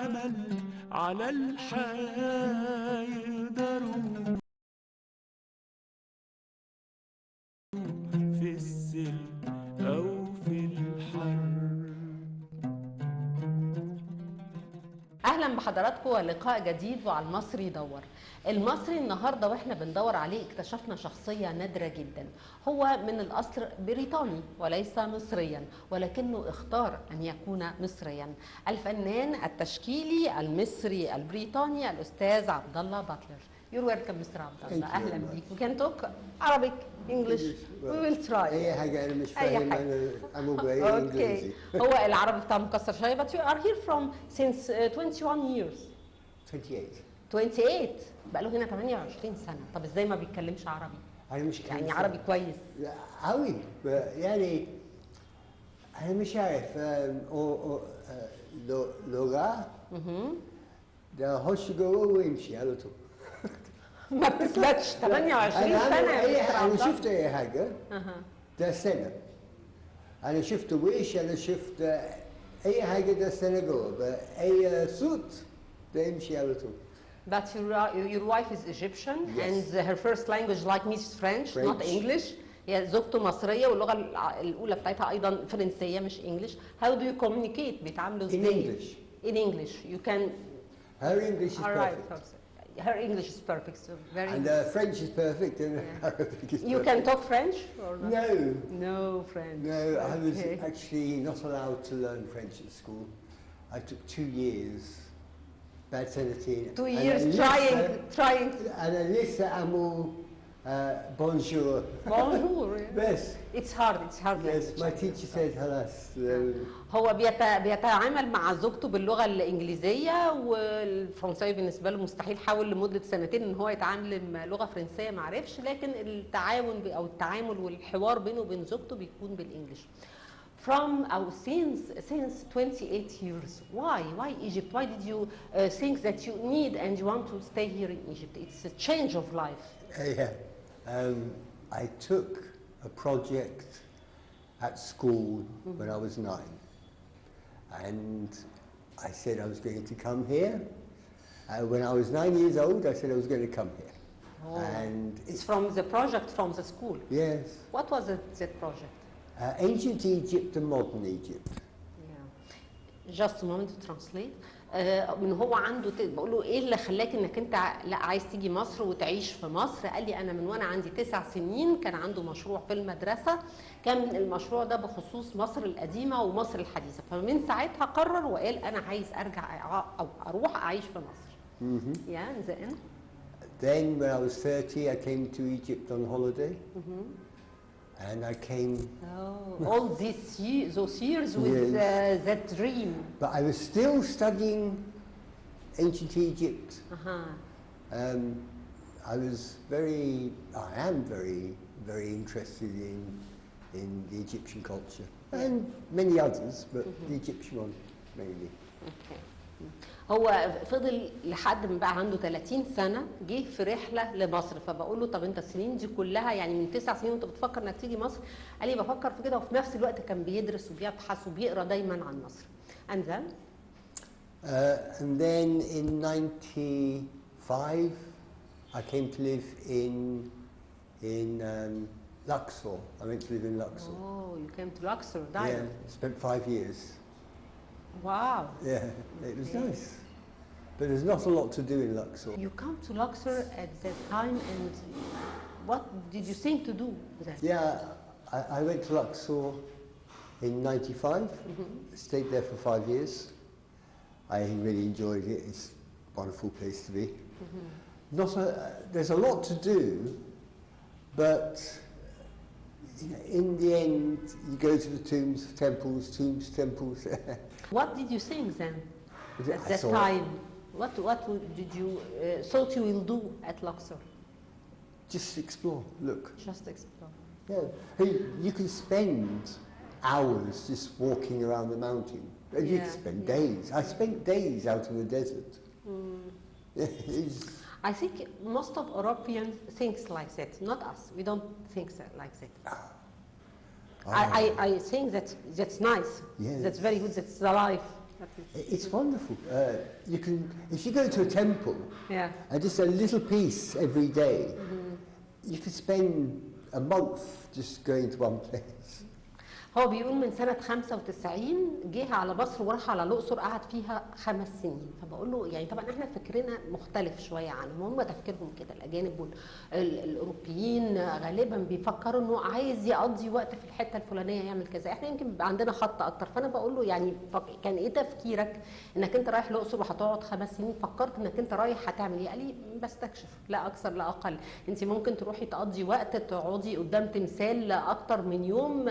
أمل على الحياة يقدروا في السلم أو في الحر. اهلا بحضراتكم ولقاء جديد وعلى المصري يدور. المصري النهارده واحنا بندور عليه اكتشفنا شخصيه نادره جدا. هو من الاصل بريطاني وليس مصريا، ولكنه اختار ان يكون مصريا. الفنان التشكيلي المصري البريطاني الاستاذ عبد الله باتلر. You're welcome, Mr. عبد الله. اهلا بيك. We can talk Arabic, English. We will try. اي حاجه انا مش فاهم. انا مبغي انجليزي. هو العربي بتاعه مكسر شويه. But you are here from since 21 years. 28 بقى له هنا 28 سنه. طب ازاي ما بيتكلمش عربي؟ انا مش يعني عربي كويس قوي يعني. انا مش عارف لغه ده هش جوه ويمشي على طول. ما بتثبتش 28 سنه. انا شفت اي حاجه ده سنه. انا شفت ويش، انا شفت اي حاجه ده سنه جوه، اي صوت ده يمشي على طول. But your wife is Egyptian. Yes. And her first language like me is French, not English. هي زوجته مصرية واللغة الأولى بتاعتها أيضا فرنسية مش English. How do you communicate؟ بيتعاملوا ازاي؟ In English. In English. You can. Her English is perfect. Her English is perfect. So very. And French is perfect, and Arabic is perfect. You can talk French or not? No. No French. No, I was actually not allowed to learn French at school. I took 2 years. Bad sanity. 2 years trying. أنا لسه أمو bonjour. Bonjour. Yes. It's hard. Yes, my teacher said خلاص. هو بيتعامل مع زوجته باللغه الانجليزيه، والفرنساوي بالنسبه له مستحيل. حاول لمده سنتين ان هو يتعامل لغه فرنسيه ما عرفش، لكن التعاون او التعامل والحوار بينه وبين زوجته بيكون بالانجلش. From since 28 years, why Egypt? Why did you think that you need and you want to stay here in Egypt? It's a change of life. I took a project at school when I was 9, and I said I was going to come here. When I was 9 years old, I said I was going to come here. Oh. And it's from the project from the school. Yes. What was that project? Ancient Egypt and modern Egypt. Yeah. Just a moment to translate. من هو عنده بقول له ايه اللي خلاك انك انت لا عايز تيجي مصر وتعيش في مصر؟ قال لي انا من وانا عندي 9 سنين كان عنده مشروع في المدرسه، كان المشروع ده بخصوص مصر القديمه ومصر الحديثه، فمن ساعتها قرر وقال انا عايز ارجع او اروح اعيش في مصر. Yeah, and then when I was 30 I came to Egypt on holiday. And I came. Oh, all those years with that dream. But I was still studying ancient Egypt. I am very interested in the Egyptian culture and many others, but the Egyptian one mainly. Okay. هو فضل لحد ما بقى عنده 30 سنه جه في رحله لمصر، فبقول له طب انت السنين دي كلها يعني من 9 سنين وانت بتفكر انك تيجي مصر؟ قال لي بفكر في كده، وفي نفس الوقت كان بيدرس وبيبحث وبيقرا دايما عن مصر. And then in 95 I came to live in Luxor. I went to live in Luxor. Oh, you came to Luxor, Yeah, spent 5 years. Wow. Yeah, it was nice. But there's not a lot to do in Luxor. You come to Luxor at that time, and what did you think to do that? Yeah, I went to Luxor in 95, stayed there for 5 years. I really enjoyed it. It's a wonderful place to be. There's a lot to do, but in the end, you go to the tombs, temples. What did you think then at that time? What did you thought you will do at Luxor? Just explore, look. Just explore. Yeah, hey, you can spend hours just walking around the mountain. You can spend days. I spent days out in the desert. I think most of Europeans think like that, not us. We don't think like that. I think that's nice. Yes. That's very good. That's the life. It's wonderful. You can, if you go to a temple, Yeah. and just a little piece every day, you could spend a month just going to one place. هو بيقول من سنة 95 جه على مصر وراح على الأقصر قعد فيها 5 سنين، فبقول له يعني طبعا احنا فكرنا مختلف شوية عنهم، هم تفكيرهم كده الأجانب والأوروبيين غالبا بيفكروا إنه عايز يقضي وقت في الحتة الفلانية يعمل كذا، احنا يمكن بيبقى عندنا خط أكتر، فأنا بقول له يعني كان إيه تفكيرك إنك أنت رايح الأقصر وهتقعد 5 سنين، فكرت إنك أنت رايح هتعمل إيه؟ قال لي بستكشف، لا أكثر لا أقل، أنت ممكن تروحي تقضي وقت تقعدي قدام تمثال أكتر من يوم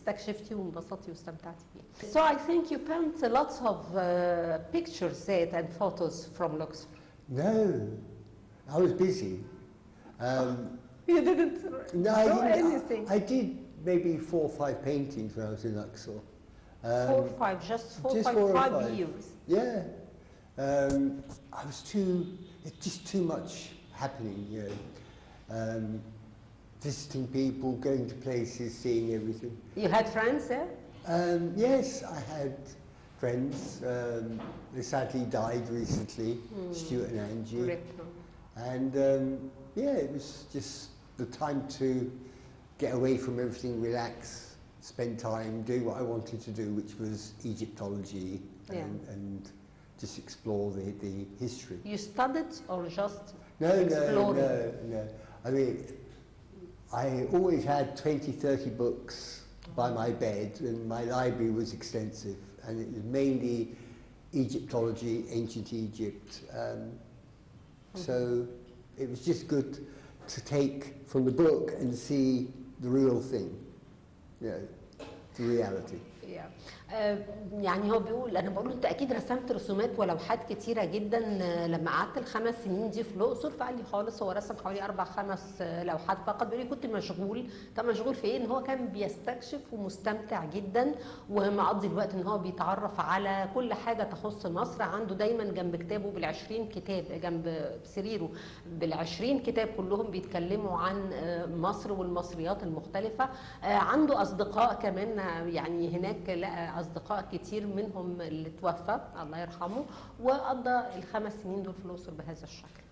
استكشفتي وانبسطتي واستمتعتي بيه. So I think you paint lots of pictures set and photos from Luxor. No, I was busy. You didn't No, I do didn't. anything. I did maybe 4 or 5 paintings when I was in Luxor. 4 or 5, just 4 just 5, 4 or 5 5. years. Yeah. I was it's just too much happening, you know. Visiting people, going to places, seeing everything. You had friends there? Yes, I had friends. They sadly died recently, Stuart and Angie. Rip. And yeah, it was just the time to get away from everything, relax, spend time, do what I wanted to do, which was Egyptology and just explore the history. You studied or just No. explored? No. I mean, I always had 20, 30 books by my bed, and my library was extensive, and it was mainly Egyptology, ancient Egypt. So it was just good to take from the book and see the real thing, you know, the reality. يعني هو بيقول انا بقول له انت اكيد رسمت رسومات ولوحات كتيره جدا لما قعدت ال5 سنين دي في الاقصر، فقال لي خالص هو رسم حوالي 4 5 لوحات فقط. بيقول لي كنت مشغول. طب مشغول في ايه؟ ان هو كان بيستكشف ومستمتع جدا ومقضي الوقت ان هو بيتعرف على كل حاجه تخص مصر. عنده دايما جنب كتابه بال20 كتاب، جنب سريره بال20 كتاب كلهم بيتكلموا عن مصر والمصريات المختلفه. عنده اصدقاء كمان يعني هناك، لقى اصدقاء كتير منهم اللي توفى الله يرحمه، وقضى ال5 سنين دول في الاقصر بهذا الشكل.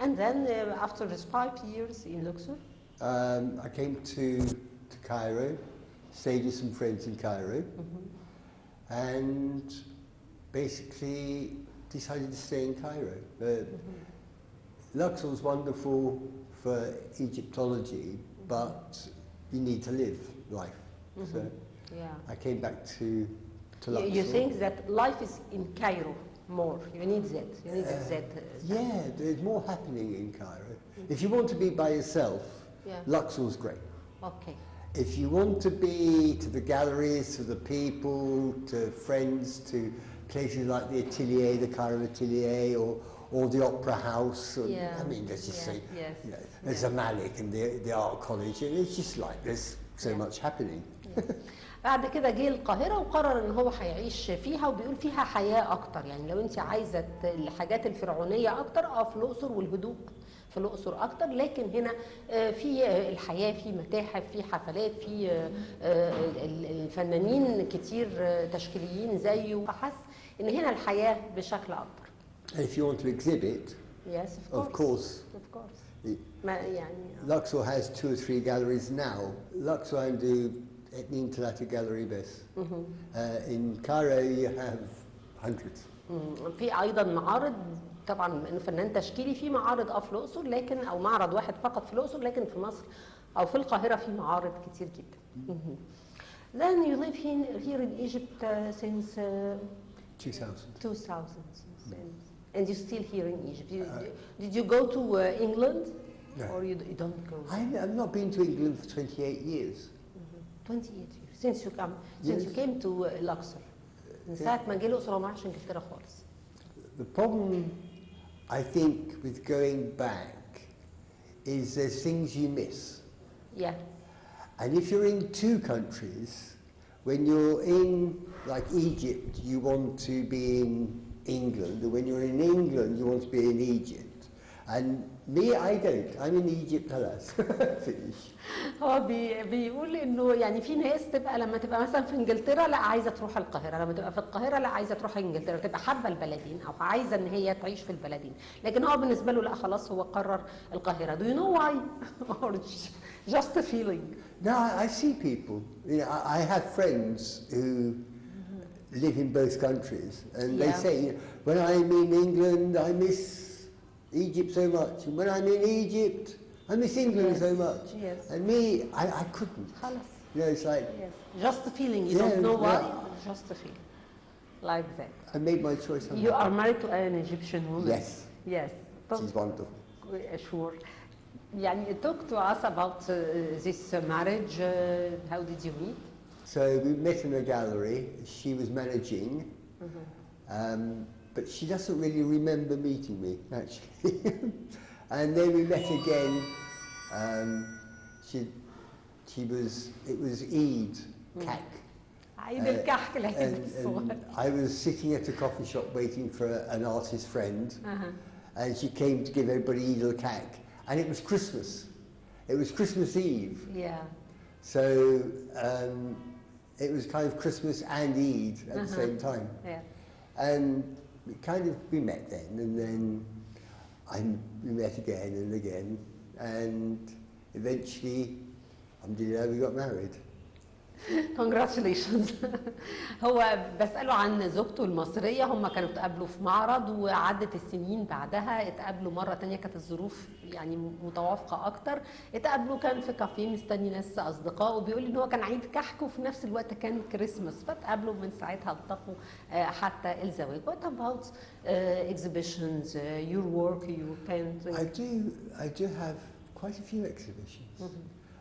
And then after this 5 years in Luxor? I came to Cairo, stayed with some friends in Cairo, and basically decided to stay in Cairo. Luxor was wonderful for Egyptology, but you need to live life. So I came back to Luxor. You think that life is in Cairo more? You need that. You need that. Yeah, there's more happening in Cairo. If you want to be by yourself, Luxor's great. Okay. If you want to be to the galleries, to the people, to friends, to places like the Atelier, the Cairo Atelier, or the Opera House, or, I mean, let's just say, you know, there's a Malik and the Art College, and it's just like there's so much happening. بعد كده جه القاهره وقرر ان هو هيعيش فيها، وبيقول فيها حياه اكتر. يعني لو انت عايزه الحاجات الفرعونيه اكتر في الاقصر، والهدوء في الاقصر اكتر، لكن هنا في الحياه، في متاحف، في حفلات، في الفنانين كتير تشكيليين زيه، فحس ان هنا الحياه بشكل اكبر. If you want to exhibit, yes, of course. Of course. يعني Luxor has 2 or 3 galleries now. Luxor عنده 2-3 gallery بس. In Cairo you have hundreds. في ايضا معارض، طبعا انه فنان تشكيلي، في معارض في الاقصر، لكن او معرض واحد فقط في الاقصر، لكن في مصر أو في القاهرة في معارض كتير جدا. Then you live here in Egypt since 2000. 2000. And you're still here in Egypt. Did you go to England? No. Or you don't go? I've not been to England for 28 years. 28 years. Since you came to Luxor. من ساعة ما جه الأقصر وما راحش إنجلترا خالص. The problem, I think, with going back is there's things you miss. Yeah. And if you're in two countries, when you're in, like Egypt, you want to be in England, and when you're in England, you want to be in Egypt. And me, I don't. I'm in Egypt, خلاص. Finish. هو بيقول انه يعني في ناس تبقى لما تبقى مثلا في انجلترا لا عايزه تروح القاهره، لما تبقى في القاهره لا عايزه تروح انجلترا، تبقى حابه البلدين او عايزه ان هي تعيش في البلدين، لكن هو بالنسبه له لا خلاص هو قرر القاهره. Do you know why? Or just a feeling? No, I see people. You know, I have friends who live in both countries, and they say, you know, when I'm in England, I miss Egypt so much, and when I'm in Egypt, I miss England so much. Yes. And me, I couldn't. You know, it's like just a feeling. You don't know why. Just a feeling, like that. I made my choice. You are married to an Egyptian woman. Yes. Yes. She's wonderful. Sure. يعني talk to us about this marriage. How did you meet? So we met in a gallery. She was managing, but she doesn't really remember meeting me actually. And then we met again. It was Eid, Kak. عيد الكحك العيد الصغير. I was sitting at a coffee shop waiting for an artist friend, and she came to give everybody Eid al-Kak, and it was Christmas. It was Christmas Eve. Yeah. So it was kind of Christmas and Eid at the same time. Yeah. And we met then, and then we met again and again, and eventually, alhamdulillah, we got married. Congratulations. هو بسأله عن زوجته المصرية، هم كانوا اتقابلوا في معرض وعدت السنين بعدها اتقابلوا مرة تانية، كانت الظروف يعني متوافقة أكتر، اتقابلوا كان في كافيه مستني ناس أصدقاء، وبيقول لي إن هو كان عيد كحك وفي نفس الوقت كان كريسماس، فاتقابلوا من ساعتها التقوا حتى الزواج. What about exhibitions, your work, your painting? I do have quite a few exhibitions.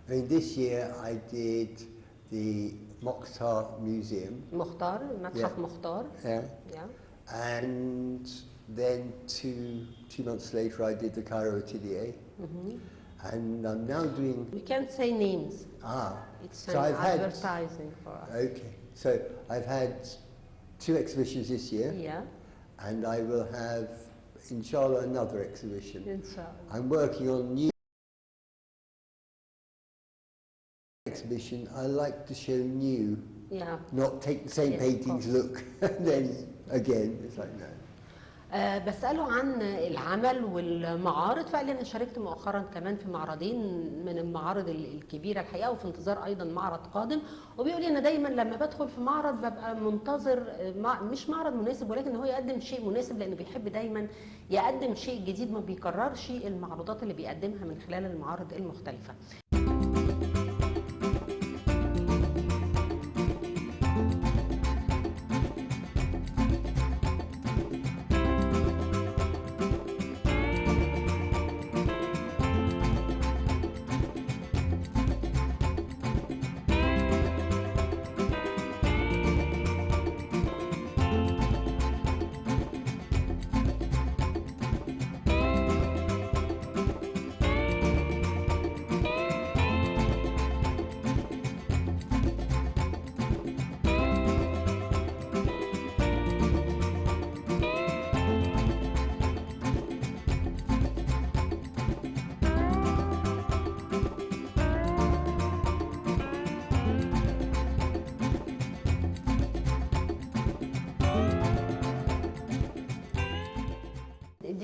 I mean, this year I did the Mokhtar Museum. مختار متحف مختار. Yeah. And then two months later I did the Cairo Atelier. And I'm now doing. We can't say names. It's so advertising for us. Okay. So I've had 2 exhibitions this year. Yeah. And I will have, inshallah, another exhibition. Inshallah. I'm working on new exhibition. I like to show new, not take the same paintings look and then again. It's like no. بسأله عن العمل والمعارض، فقال لي أنا شاركت مؤخرا كمان في معرضين من المعارض الكبيرة الحقيقة، وفي انتظار أيضا معرض قادم، وبيقول لي أنا دايما لما بدخل في معرض ببقى منتظر مش معرض مناسب ولكن هو يقدم شيء مناسب، لأنه بيحب دايما يقدم شيء جديد ما بيكررش المعروضات اللي بيقدمها من خلال المعارض المختلفة.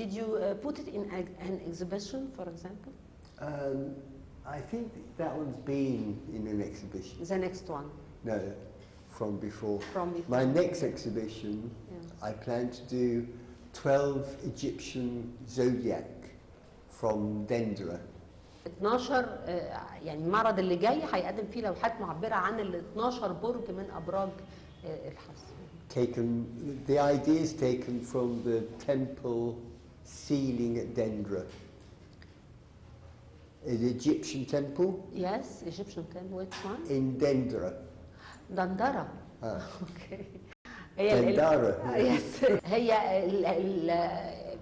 Did you put it in an exhibition, for example? I think that one's been in an exhibition. The next one? No, from before. From before. My next exhibition, I plan to do 12 Egyptian zodiac from Dendera. 12 يعني المعرض اللي جاي هيقدم فيه لوحات معبرة عن ال 12 برج من أبراج الحظ. Taken, the idea is taken from the temple ceiling at Dendra. The Egyptian temple Yes, Egyptian temple, which one? in Dendra. دندرة. آه. اوكي. دندرة. يس. هي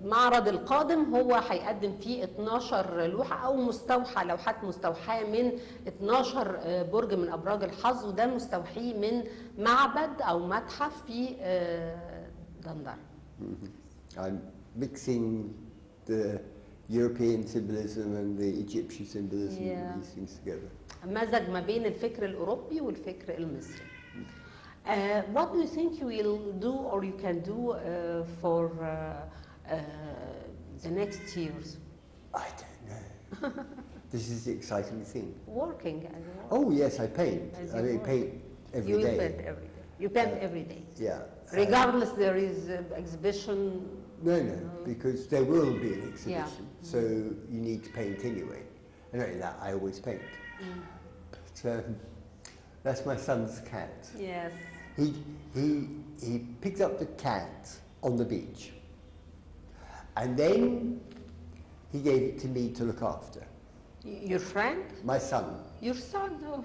المعرض القادم هو هيقدم فيه 12 لوحة أو مستوحى، لوحات مستوحاة من 12 برج من أبراج الحظ، وده مستوحيه من معبد أو متحف في دندرة. I'm mixing the European symbolism and the Egyptian symbolism, Yeah. these things together. مزج ما بين الفكر الأوروبي والفكر المصري. What do you think you will do or you can do for the next years? I don't know. This is the exciting thing. Working as a Oh yes, I paint. As I you mean, work. paint every you day. will paint every day. You paint every day. Yeah. Regardless there is exhibition. No, because there will be an exhibition, so you need to paint anyway. And not only that, I always paint. But that's my son's cat. Yes. He picked up the cat on the beach, and then he gave it to me to look after. Your friend? My son. Your son? No.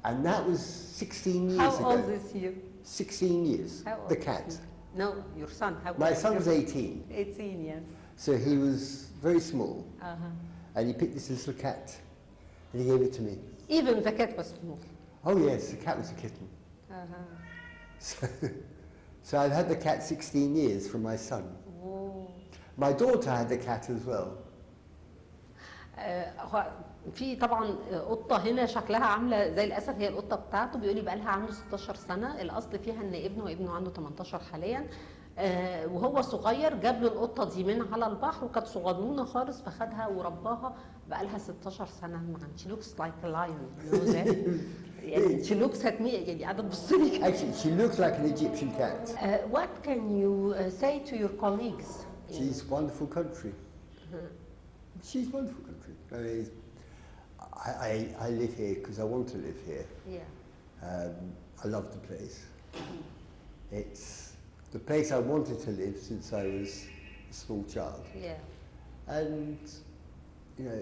And that was 16 years How ago. old is he? 16 years. How old The is cat. he? No, your son. How My old son is was your 18, 18, yes. so he was very small, Uh-huh. and he picked this little cat, and he gave it to me. Even the cat was small. Oh yes, the cat was a kitten. Uh-huh. So I've had the cat 16 years from my son. Oh. My daughter had the cat as well. هو في طبعا قطه هنا شكلها عامله زي الاسد، هي القطه بتاعته بيقول لي بقى لها عنده 16 سنه. الاصل فيها ان ابنه عنده 18 حاليا، وهو صغير جاب له القطه دي من على البحر وكانت صغنونه خالص فخدها ورباها بقى لها 16 سنه معاه. She looks like a lion. You know that? يعني she looks at me يعني قاعده تبص لي. Actually, she looks like an Egyptian cat. What can you say to your colleagues? She's a wonderful country. She's a wonderful country. I mean, I live here because I want to live here. Yeah. I love the place. It's the place I wanted to live since I was a small child. Yeah. And, you know,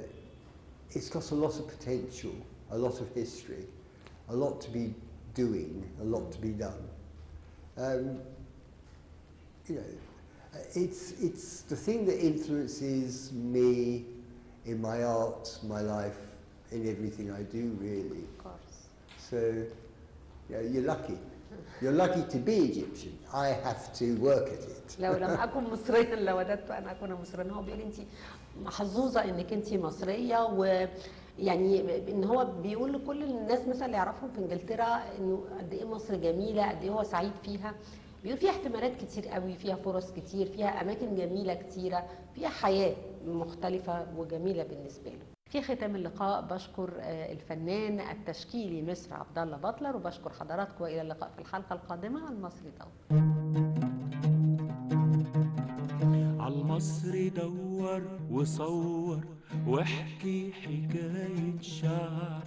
it's got a lot of potential, a lot of history, a lot to be doing, a lot to be done. You know, it's the thing that influences me in my art, my life, in everything I do, really. Of course. So, you know, you're lucky. You're lucky to be Egyptian. I have to work at it. لو لم أكن مصريا لوددت أن أكون مصريا. هو بيقول أنت محظوظة إنك أنت مصرية، ويعني إن هو بيقول لكل الناس مثلا اللي يعرفهم في إنجلترا إنه قد إيه مصر جميلة، قد إيه هو سعيد فيها. بيقول فيها احتمالات كتير قوي، فيها فرص كتير، فيها أماكن جميلة كتيرة، فيها حياة مختلفة وجميلة بالنسبة له. في ختام اللقاء بشكر الفنان التشكيلي مصر الله باتلر، وبشكر حضراتكم والى اللقاء في الحلقه القادمه على المصري دور. على المصري دور وصور واحكي حكاية شعب.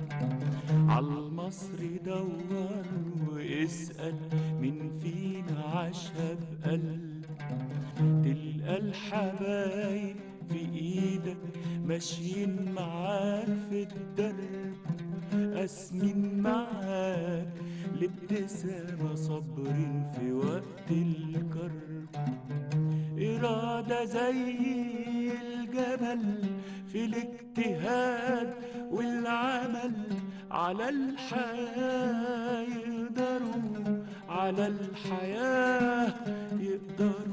على المصري دور واسأل مين فينا عاشها بقلب. تلقى الحبايب في ايدك ماشيين معاك في الدرب، قاسمين معاك الابتسامة، صابرين في وقت الكرب. إرادة زي الجبل في الاجتهاد والعمل، على الحياة يقدروا، على الحياة يقدروا.